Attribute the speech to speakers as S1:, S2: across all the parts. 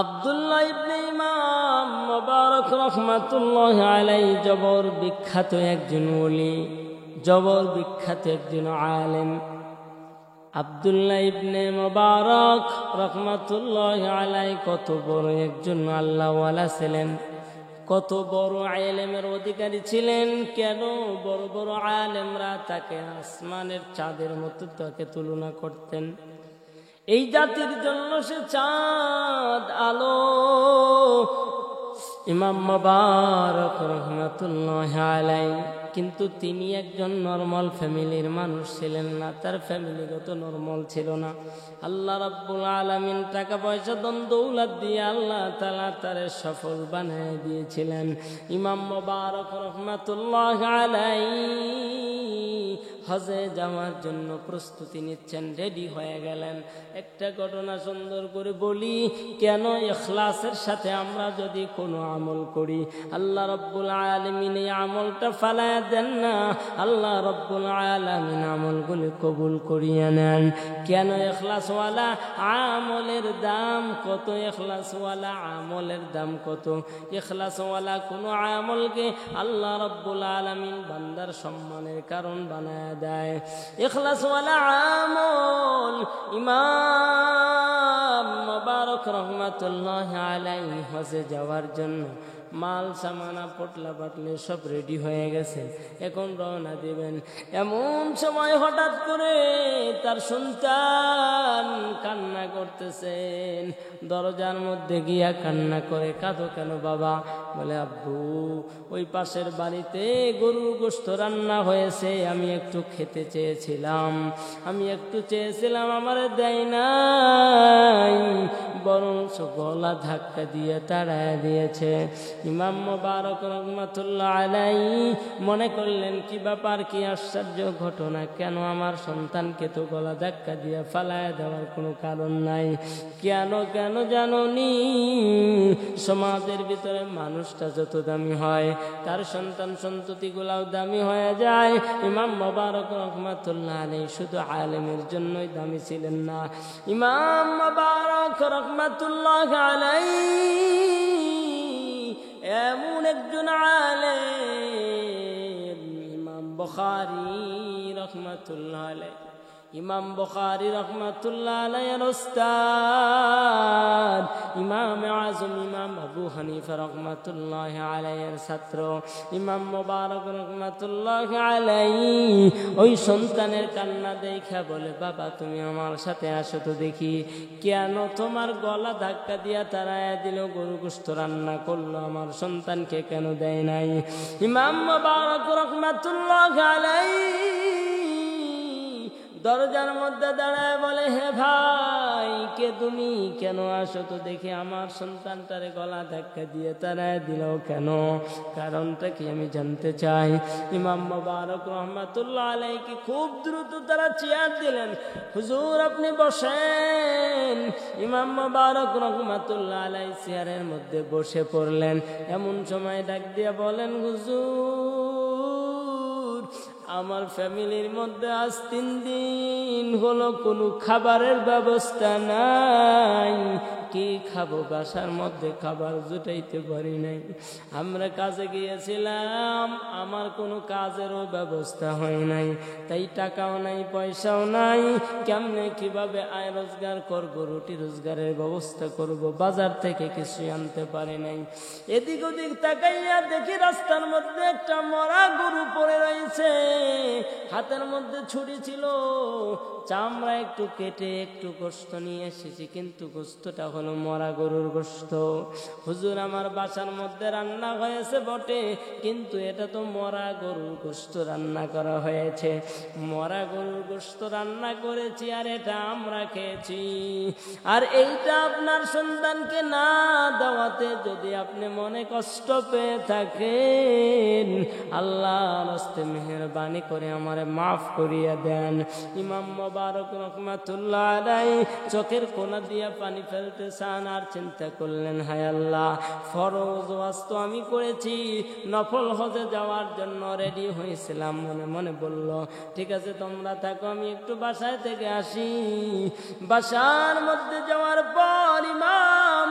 S1: আব্দুল্লাহ ইবনে ইমাম মুবারক রাহমাতুল্লাহি আলাইহি জবর বিখ্যাত একজন ওলি, জবর বিখ্যাত একজন আলেম। আব্দুল্লাহ ইবনে মুবারক রাহমাতুল্লাহি আলাইহি কত বড় একজন আল্লাহওয়ালা ছিলেন, কত বড় আলেমের অধিকারী ছিলেন। কেন বড় বড় আলেমরা তাকে আসমানের চাঁদের মতো তাকে তুলনা করতেন। এই জাতির জন্য সে চাঁদ আলো। ইমাম মুবারক রাহমাতুল্লাহি আলাইহি কিন্তু তিনি একজন নরমাল ফ্যামিলির মানুষ ছিলেন না, তার ফ্যামিলিগত নরমাল ছিল না। আল্লাহ রাব্বুল আলামিন টাকা পয়সা ধন দৌলত দিয়ে আল্লাহ তাআলা তারে সফল বানিয়ে দিয়েছিলেন। ইমাম মুবারক রাহমাতুল্লাহি আলাইহি হজে যাওয়ার জন্য প্রস্তুতি নিচ্ছেন, রেডি হয়ে গেলেন। একটা ঘটনা সুন্দর করে বলি, কেন ইখলাসের সাথে আমরা যদি কোনো আমল করি আল্লাহ রাব্বুল আলামিন এই আমলটা ফালায়া দেন না, আল্লাহ রাব্বুল আলামিন আমলগুলি কবুল করিয়ে নেন। কেন ইখলাসওয়ালা আমলের দাম কত, ইখলাসওয়ালা আমলের দাম কত। ইখলাসওয়ালা কোনো আমলকে আল্লাহ রাব্বুল আলামিন বান্দার সম্মানের কারণ বানায় দেয়। ইখলাসওয়ালা আমল ইমাম মুবারক রাহমাতুল্লাহি আলাইহি হজে যাওয়ার জন্য মাল সামানা পটলা পাটলে সব রেডি হয়ে গেছে, এখন রওনা দিবেন। এমন সময় হঠাৎ করে তার সন্তান কান্না করতেছেন, দরজার মধ্যে গিয়া কান্না করে, কাঁদো কেন বাবা? বলে আব্বু ওই পাশের বাড়িতে গরুর গোশত রান্না হয়েছে, আমি একটু খেতে চেয়েছিলাম, আমার দেয় নাই, বরঞ্চ গলা ধাক্কা দিয়ে তাড়ায় দিয়েছে। ইমাম মুবারক রাহমাতুল্লাহি আলাইহি মনে করলেন কি ব্যাপার, কি আশ্চর্য ঘটনা, কেন আমার সন্তানকে তো গলা ধাক্কা দিয়ে ফালায় দেওয়ার কোনো কারণ নাই। কেন জানোনি, সমাজের ভিতরে মানুষটা যত দামি হয় তার সন্তান সন্ততিগুলাও দামি হয়ে যায়। ইমাম মুবারক রাহমাতুল্লাহি আলাইহি শুধু আলেমের জন্যই দামি ছিলেন না, ইমাম মুবারক রাহমাতুল্লাহি আলাইহি এমন একজন আলেম, ইমাম বুখারী রাহমাতুল্লাহি আলাইহি, ইমাম বুখারী রাহমাতুল্লাহি আলাইহির উস্তাদ ইমাম আযম ইমাম আবু হানিফা রাহমাতুল্লাহি আলাইহির ছাত্র ইমাম মুবারক রাহমাতুল্লাহি আলাইহি ওই সন্তানের কান্না দেখা বলে, বাবা তুমি আমার সাথে আসো তো দেখি, কেন তোমার গলা ধাক্কা দিয়া তাড়ায়া দিল, গরু গোশত রান্না করলো, আমার সন্তানকে কেন দেয় নাই? ইমাম মুবারক রাহমাতুল্লাহি আলাইহি দরজার মধ্যে দাঁড়ায় বলে, হে ভাই কে তুমি, কেন আসো তো দেখি, আমার সন্তানটারে গলা ধাক্কা দিয়ে তাড়ায় দিল কেন, কারণটা কি আমি জানতে চাই। ইমাম মুবারক রাহমাতুল্লাহি আলাইহি খুব দ্রুত তারা চেয়ার দিলেন, হুজুর আপনি বসেন। ইমাম মুবারক রাহমাতুল্লাহি আলাইহি চেয়ারের মধ্যে বসে পড়লেন। এমন সময় ডাক দিয়ে বলেন, হুজুর আমার ফ্যামিলির মধ্যে আজ 3 দিন হলো কোনো খাবারের ব্যবস্থা নাই, কি খাবো, বাসার মধ্যে খাবার জুটাইতে পারি নাই, আমরা কাজে গিয়েছিলাম, আমার কোনো কাজেরও ব্যবস্থা হয় নাই, তাই টাকাও নাই পয়সাও নাই, কেমনে কিভাবে আয় রোজগার করবো, রুটি রোজগারের ব্যবস্থা করব, বাজার থেকে কিছু আনতে পারি নাই। এদিক ওদিক তাকাইয়া দেখি রাস্তার মধ্যে একটা মরা গরু পড়ে রয়েছে, হাতের মধ্যে ছুরি ছিল, চামড়া একটু কেটে একটু গোশত নিয়ে এসেছি, কিন্তু গোশতটা হলো মরা গরুর গোশত। হুজুর আমার বাসার মধ্যে রান্না হয়েছে বটে, কিন্তু এটা তো মরা গরুর গোশত রান্না করা হয়েছে, মরা গরুর গোশত রান্না করেছি আর এটা আমরা খেয়েছি, আর এইটা আপনার সন্তানকে না দেওয়াতে যদি আপনি মনে কষ্ট পেয়ে থাকেন, আল্লাহর হস্তে মেহেরবানি করে আমারে মাফ করিয়া দেন। ইমাম মুবারক রাহমাতুল্লাহি আলাইহি চোখের কোনা দিয়া পানি ফেলতে চান, আর চিন্তা করলেন, হায় আল্লাহ ফরজ ওয়াজ তো আমি করেছি, নফল হজে যাওয়ার জন্য রেডি হয়েছিলাম, মনে মনে বলল ঠিক আছে তোমরা থাকো, আমি একটু বাসায় থেকে আসি। বাসার মধ্যে যাওয়ার পর ইমাম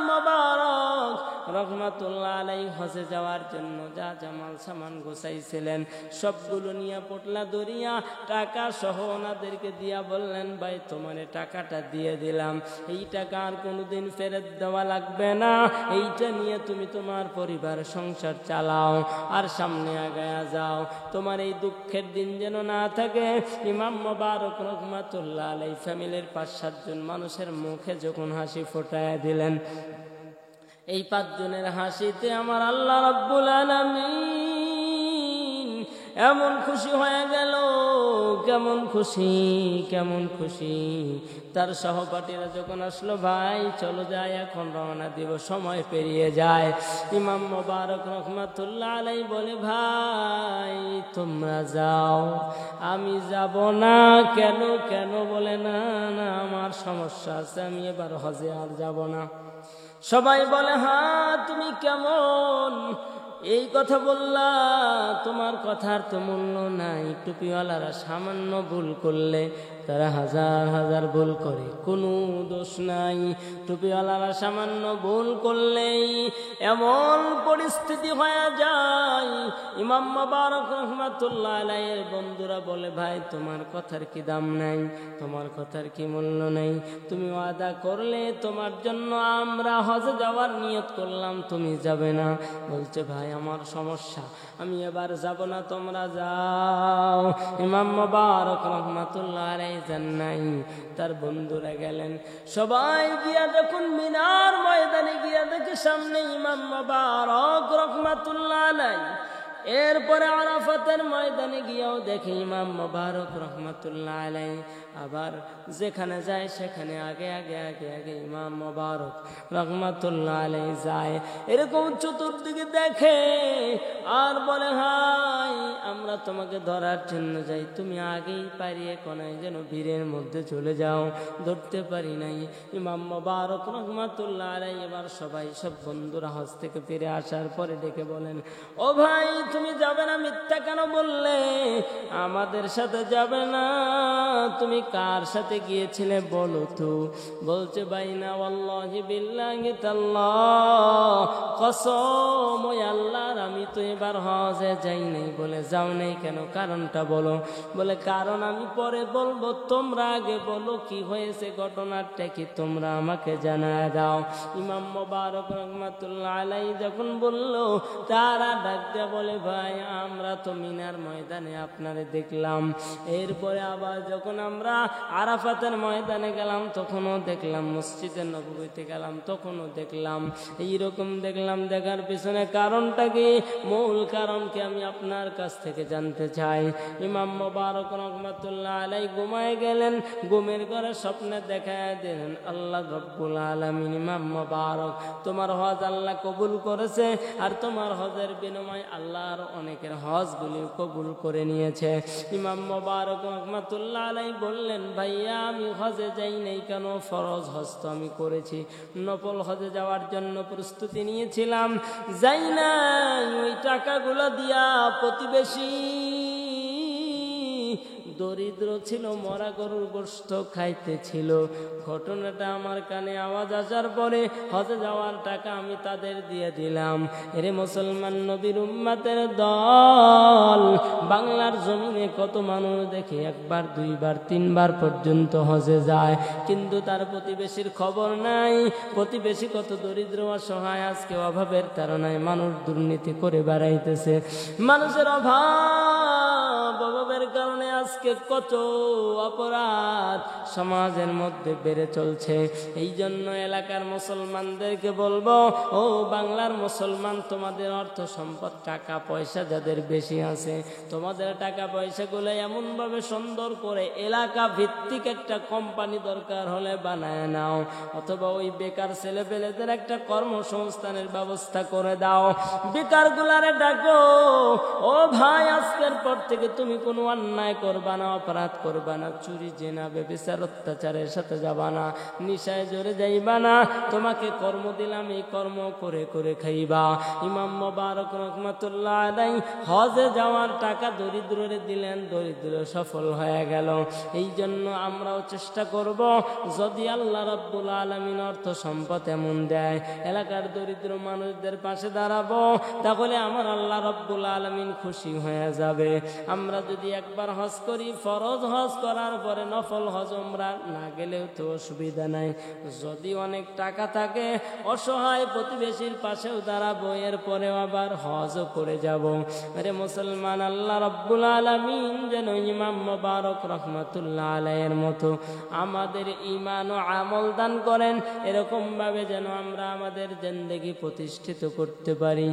S1: রহমাতুল্লাহ আলাইহি হজে যাওয়ার জন্য যা জামাল সামান গোছাইছিলেন সবগুলো নিয়ে পোটলা দরিয়া টাকা সহ ওনাদেরকে দিয়া বললেন, ভাই তোমার টাকাটা দিয়ে দিলাম, এই টাকা আর কোনোদিন ফেরত দেওয়া লাগবে না, এইটা নিয়ে তুমি তোমার পরিবার সংসার চালাও আর সামনে আগায়া যাও, তোমার এই দুঃখের দিন যেন না থাকে। ইমাম মুবারক রহমাতুল্লাহ আলাইহি ফ্যামিলির 5-7 জন মানুষের মুখে যখন হাসি ফোটায় দিলেন, এই 5 জনের হাসিতে আমার আল্লাহ রাব্বুল আলামিন এমন খুশি হয়ে গেল, কেমন খুশি কেমন খুশি। তার সহপাঠীরা যখন আসলো, ভাই চলো যাই, এখন রওনা দিব, সময় পেরিয়ে যায়। ইমাম মুবারক রহমাতুল্লাহ আলাইহি বলে, ভাই তোমরা যাও, আমি যাব না। কেন? কেন? বলে, না না আমার সমস্যা আছে, আমি এবার হজে আর যাব না। সবাই বলে, হ্যাঁ তুমি কেমন এই কথা বললা, তোমার কথার তো মূল্য নাই। টুপিওয়ালারা সামান্য ভুল করলে তারা হাজার হাজার ভুল করে, কোনো দোষ নাই। টুপিওয়ালারা সামান্য ভুল করলেই এমন পরিস্থিতি হয়ে যায়। ইমাম মুবারক রহমাতুল্লাহ আলাইহির বন্ধুরা বলে, ভাই তোমার কথার কি দাম নাই, তোমার কথার কি মূল্য নাই? তুমি ওয়াদা করলে তোমার জন্য আমরা হজে যাওয়ার নিয়ত করলাম, তুমি যাবে না। বলছে, ভাই আমার সমস্যা, আমি এবার যাব না, তোমরা যাও। ইমাম মুবারক রহমাতুল্লাহ আলাইহি যান নাই, তার বন্ধুরা গেলেন। সবাই গিয়া যখন মিনার ময়দানে গিয়া দেখে সামনে ইমাম মুবারক রহমাতুল্লাহ আলাইহি, এরপরে আরাফাতের ময়দানে গিয়াও দেখে ইমাম মুবারক রহমাতুল্লাহ আলাইহি। আবার যেখানে যায় সেখানে আগে আগে আগে আগে ইমাম মুবারক রহমাতুল্লাহ আলাইহি যায়। এরকম চতুর্দিকে দেখে আর বলে, হাই আমরা তোমাকে ধরার জন্য যাই, তুমি আগেই পারিয়ে কোনায় যেন ভিড়ের মধ্যে চলে যাও, ধরতে পারি নাই। ইমাম মুবারক রহমাতুল্লাহ আলাইহি এবার সবাই, সব বন্ধুরা হজ থেকে ফিরে আসার পরে ডেকে বলেন, ও ভাই তুমি যাবে না, মিথ্যা কেন বললে? আমাদের সাথে যাবে না, তুমি কার সাথে গিয়েছিলে বলো তো? বলছে, ভাই না ওয়াল্লাহি বিল্লাহি তাল্লাহ, কসম ওই আল্লাহর, আমি তো এবার হজে যাই নাই। বলে, যাও নাই কেন? কারণটা বলো। বলে, কারণ আমি পরে বলবো, তোমরা আগে বলো কি হয়েছে, ঘটনাটা কি তোমরা আমাকে জানায় দাও। ইমাম মুবারক রহমাতুল্লাহ আলাইহি যখন বলল, তারা ডাক দিয়ে বলে, ভাই আমরা তো মিনার ময়দানে আপনারে দেখলাম, এরপরে আবার যখন আমরা আরাফাতের ময়দানে গেলাম তখনও দেখলাম, মসজিদে নববীতে গেলাম তখনও দেখলাম, এইরকম দেখলাম। দেখার পিছনে কারণটা কি, মূল কারণ কি আমি আপনার কাছ থেকে জানতে চাই। ইমাম মুবারক রহমাতুল্লাহ আলাইহি ঘুমায় গেলেন, ঘুমের ঘরে স্বপ্নে দেখায় দিলেন, আল্লাহ রাব্বুল আলামিন, ইমাম মুবারক তোমার হজ আল্লাহ কবুল করেছে, আর তোমার হজের বিনিময়ে আল্লাহর অনেকের হজগুলি কবুল করে নিয়েছে। ইমাম মুবারক রহমাতুল্লাহ আলাইহি বললেন, ভাইয়া আমি হজে যাই নাই কেন? ফরজ হজ তো আমি করেছি, নফল হজে যাওয়ার জন্য প্রস্তুতি নিয়েছিলাম, যাই নাই। ওই টাকাগুলো দিয়া প্রতিবেশী দরিদ্র ছিল, মরা গরুর গোশত খাইতেছিল। ঘটনাটা আমার কানে আওয়াজ আসার পরে হজে যাওয়ার টাকা আমি তাদের দিয়ে দিলাম। এরে মুসলমান নবীর উম্মতের দল, বাংলার জমিনে কত মানুষ দেখে একবার, দুইবার, তিনবার পর্যন্ত হজে যায়, কিন্তু তার প্রতিবেশীর খবর নাই। প্রতিবেশী কত দরিদ্র অসহায়, আজকে অভাবের তাড়নায় মানুষ দুর্নীতি করে বেড়াইতেছে। মানুষের অভাবের কারণে আজকে কত অপরাধ সমাজের মধ্যে বেড়ে চলছে। এই জন্য এলাকার মুসলমানদেরকে বলবো, ও বাংলার মুসলমান, তোমাদের অর্থ সম্পদ, টাকা পয়সা যাদের বেশি আছে, তোমাদের টাকা পয়সাগুলো এমনভাবে সুন্দর করে এলাকা ভিত্তিক একটা কোম্পানি দরকার হলে বানায় নাও, অথবা ওই বেকার ছেলেপেলেদের একটা কর্মসংস্থানের ব্যবস্থা করে দাও। বেকার গুলারে ডাকো, ও ভাই আজকের পর থেকে তুমি কোনো অন্যায় করবে করবা না, অপরাধ করবা না, চুরি জেনা ব্যভিচার অত্যাচারের সাথে যাবা না, নিশায় জোরে যাইবা না, তোমাকে কর্ম দিলাম এই কর্ম করে করে খাইবা। ইমাম মুবারক রহমাতুল্লাহ আলাইহি হজে যাওয়ার টাকা দরিদ্ররে দিলেন, দরিদ্র সফল হয়ে গেল। এই জন্য আমরাও চেষ্টা করব, যদি আল্লাহ রাব্বুল আলামিন অর্থ সম্পদ এমন দেয়, এলাকার দরিদ্র মানুষদের পাশে দাঁড়াবো, তাহলে আমার আল্লাহ রাব্বুল আলামিন খুশি হয়ে যাবে। আমরা যদি একবার হজ করি, ফরজ হজ করার পরে নফল হজ উমরা না গেলেও তো অসুবিধা নাই। যদি অনেক টাকা থাকে, অসহায় প্রতিবেশীর পাশেও দাঁড়াবো, এরপরেও আবার হজও করে যাব। আরে মুসলমান, আল্লাহ রাব্বুল আলামিন যেন ইমাম মুবারক রহমাতুল্লাহ আলাইহির মতো আমাদের ঈমান ও আমল দান করেন, এরকম ভাবে যেন আমরা আমাদের জিন্দেগি প্রতিষ্ঠিত করতে পারি।